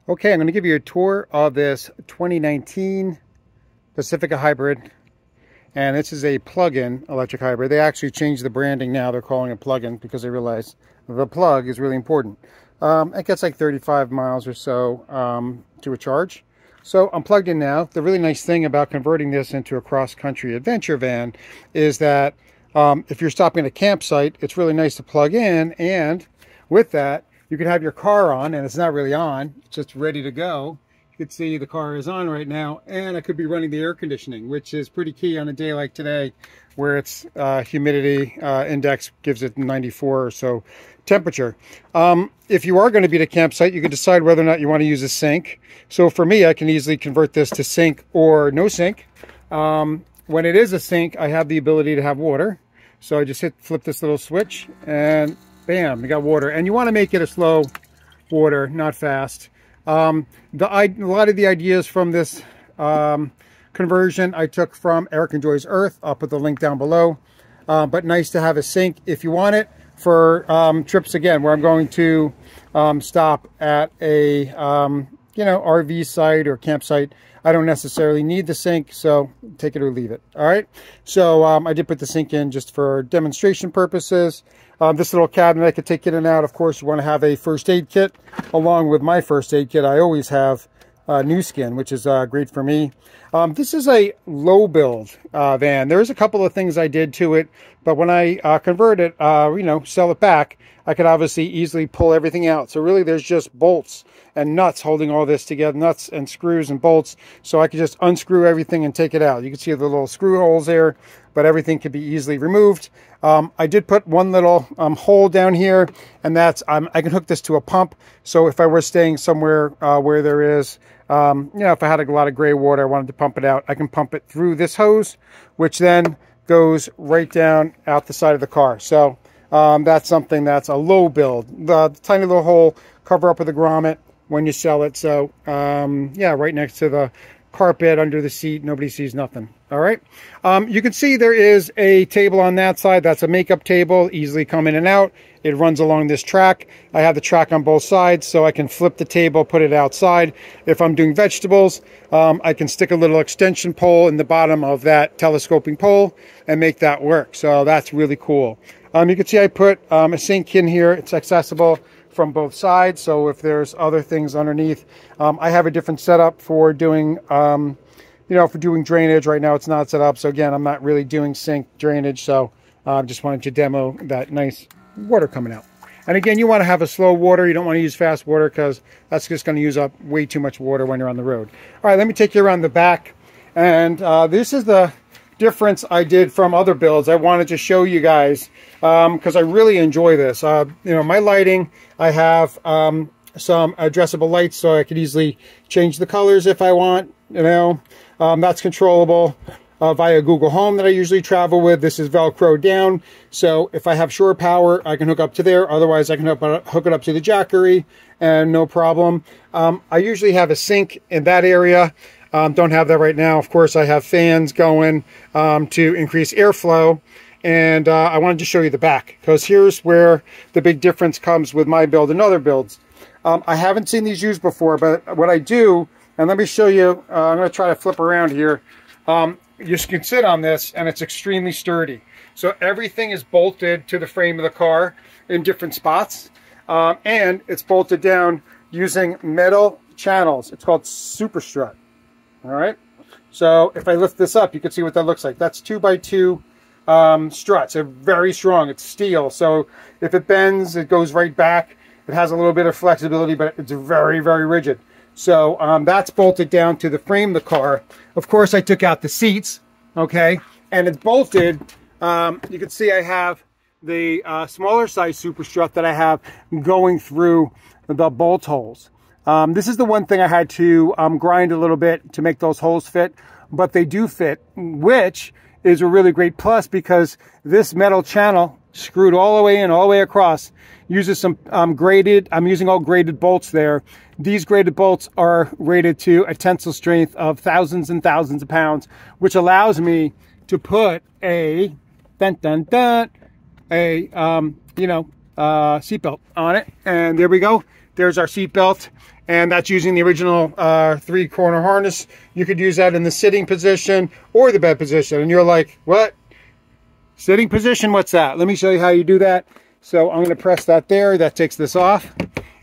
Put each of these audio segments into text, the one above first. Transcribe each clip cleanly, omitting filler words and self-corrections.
Okay, I'm going to give you a tour of this 2019 Pacifica Hybrid. And this is a plug-in electric hybrid. They actually changed the branding now. They're calling it plug-in because they realize the plug is really important. It gets like 35 miles or so to a charge. So I'm plugged in now. The really nice thing about converting this into a cross-country adventure van is that if you're stopping at a campsite, it's really nice to plug in. And with that, you can have your car on, and it's not really on, it's just ready to go. You can see the car is on right now, and I could be running the air conditioning, which is pretty key on a day like today, where its humidity index gives it 94 or so temperature. If you are going to be at a campsite, you can decide whether or not you want to use a sink. So for me, I can easily convert this to sink or no sink. When it is a sink, I have the ability to have water. So I just flip this little switch, and bam, you got water. And you want to make it a slow water, not fast. A lot of the ideas from this conversion I took from Eric Enjoys Earth. I'll put the link down below. But nice to have a sink if you want it for trips, again, where I'm going to stop at a RV site or campsite. I don't necessarily need the sink, so take it or leave it. All right. So I did put the sink in just for demonstration purposes. This little cabinet I could take in and out. Of course, you want to have a first aid kit. Along with my first aid kit, I always have new skin, which is great for me. This is a low build van. There's a couple of things I did to it, but when I convert it, sell it back, I could obviously easily pull everything out. So really there's just bolts and nuts holding all this together, nuts and screws and bolts. So I could just unscrew everything and take it out. You can see the little screw holes there, but everything could be easily removed. I did put one little hole down here, and that's, I can hook this to a pump. So if I were staying somewhere where there is, if I had a lot of gray water, I wanted to pump it out, I can pump it through this hose, which then goes right down out the side of the car. So that's something that's a low build. The tiny little hole, cover up with a grommet when you sell it. So yeah, right next to the carpet, under the seat, nobody sees nothing. All right. You can see there is a table on that side. That's a makeup table, easily come in and out. It runs along this track. I have the track on both sides, so I can flip the table, put it outside. If I'm doing vegetables, I can stick a little extension pole in the bottom of that telescoping pole and make that work. So that's really cool. You can see I put a sink in here. It's accessible from both sides, so if there's other things underneath, I have a different setup for doing for doing drainage. Right now it's not set up, so again, I'm not really doing sink drainage, so just wanted to demo that nice water coming out. And again, you want to have a slow water. You don't want to use fast water because that's just going to use up way too much water when you're on the road. All right, let me take you around the back, and this is the difference I did from other builds. I wanted to show you guys because I really enjoy this. My lighting, I have some addressable lights, so I could easily change the colors if I want. That's controllable via Google Home that I usually travel with. This is Velcro down, so if I have shore power, I can hook up to there. Otherwise, I can hook it up to the Jackery, and no problem. I usually have a sink in that area. Don't have that right now. Of course, I have fans going to increase airflow. And I wanted to show you the back, because here's where the big difference comes with my build and other builds. I haven't seen these used before, but what I do, and let me show you, I'm going to try to flip around here. You can sit on this, and it's extremely sturdy. So everything is bolted to the frame of the car in different spots, and it's bolted down using metal channels. It's called super strut. All right. So if I lift this up, you can see what that looks like. That's 2x2 struts. They're very strong. It's steel, so if it bends, it goes right back. It has a little bit of flexibility, but it's very, very rigid. So that's bolted down to the frame of the car. Of course, I took out the seats, okay, and it's bolted. You can see I have the smaller size super strut that I have going through the bolt holes. This is the one thing I had to grind a little bit to make those holes fit, but they do fit, which is a really great plus, because this metal channel screwed all the way in, all the way across, uses some graded, I'm using all graded bolts there. These graded bolts are rated to a tensile strength of thousands and thousands of pounds, which allows me to put a seatbelt on it. And there we go. there's our seat belt, and that's using the original 3-corner harness. You could use that in the sitting position or the bed position. And you're like, what? Sitting position? What's that? Let me show you how you do that. So I'm going to press that there. That takes this off.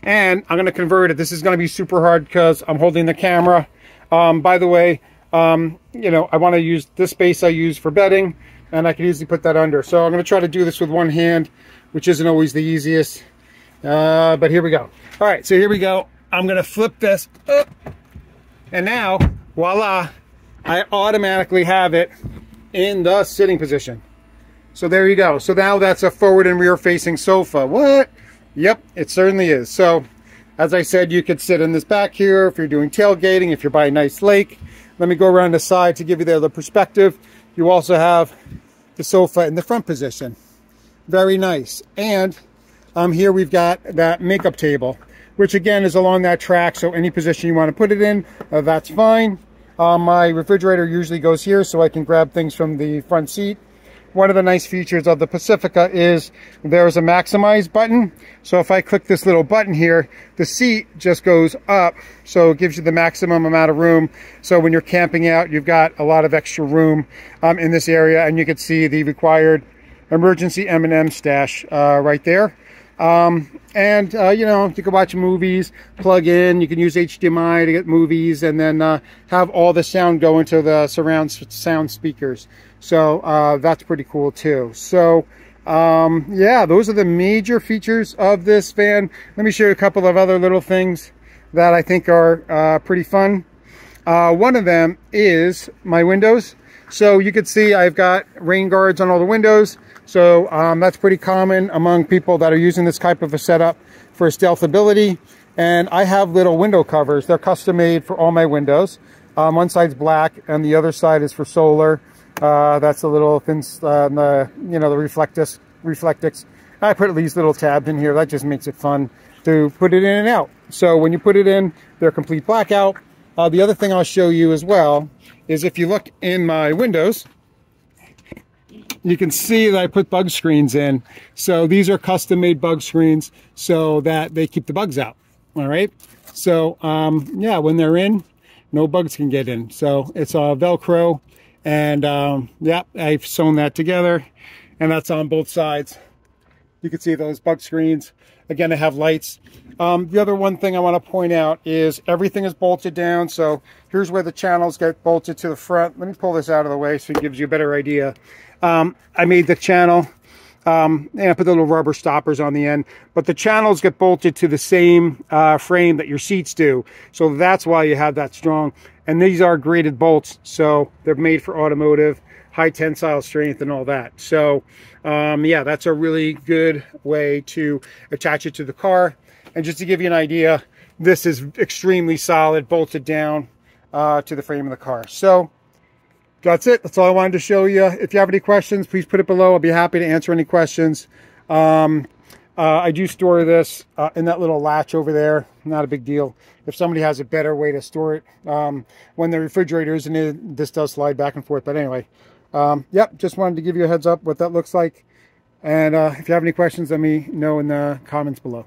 And I'm going to convert it. This is going to be super hard because I'm holding the camera. By the way, you know, I want to use this space I use for bedding, and I can easily put that under. So I'm going to try to do this with one hand, which isn't always the easiest. But here we go. All right, so here we go. I'm going to flip this up. And now, voila, I automatically have it in the sitting position. So there you go. So now that's a forward and rear facing sofa. What? Yep, it certainly is. So as I said, you could sit in this back here if you're doing tailgating, if you're by a nice lake. Let me go around the side to give you the other perspective. You also have the sofa in the front position. Very nice. And here we've got that makeup table, which again is along that track. So any position you want to put it in, that's fine. My refrigerator usually goes here so I can grab things from the front seat. One of the nice features of the Pacifica is there's a maximize button. So if I click this little button here, the seat just goes up. So it gives you the maximum amount of room. So when you're camping out, you've got a lot of extra room in this area. And you can see the required emergency M&M stash right there. You know, you can watch movies, plug in, you can use HDMI to get movies, and then have all the sound go into the surround sound speakers. So that's pretty cool too. So yeah, those are the major features of this van. Let me show you a couple of other little things that I think are pretty fun. One of them is my windows. So you can see I've got rain guards on all the windows. So that's pretty common among people that are using this type of a setup for stealth ability. And I have little window covers. They're custom made for all my windows. One side's black and the other side is for solar. That's a little thin, you know, the Reflectix. I put these little tabs in here. That just makes it fun to put it in and out. So when you put it in, they're complete blackout. The other thing I'll show you as well is if you look in my windows, you can see that I put bug screens in. So these are custom made bug screens so that they keep the bugs out. All right. So yeah, when they're in, no bugs can get in. So it's Velcro, and yeah, I've sewn that together, and that's on both sides. You can see those bug screens. Again, I have lights. The other one thing I want to point out is everything is bolted down. So here's where the channels get bolted to the front. Let me pull this out of the way so it gives you a better idea. I made the channel, and I put the little rubber stoppers on the end, but the channels get bolted to the same frame that your seats do. So that's why you have that strong. And these are graded bolts, so they're made for automotive, high tensile strength and all that. So yeah, that's a really good way to attach it to the car. And just to give you an idea, this is extremely solid, bolted down to the frame of the car. So that's it. That's all I wanted to show you. If you have any questions, please put it below. I'll be happy to answer any questions. I do store this in that little latch over there. Not a big deal. If somebody has a better way to store it, when the refrigerator isn't in, this does slide back and forth. But anyway, yep, just wanted to give you a heads up what that looks like. And if you have any questions, let me know in the comments below.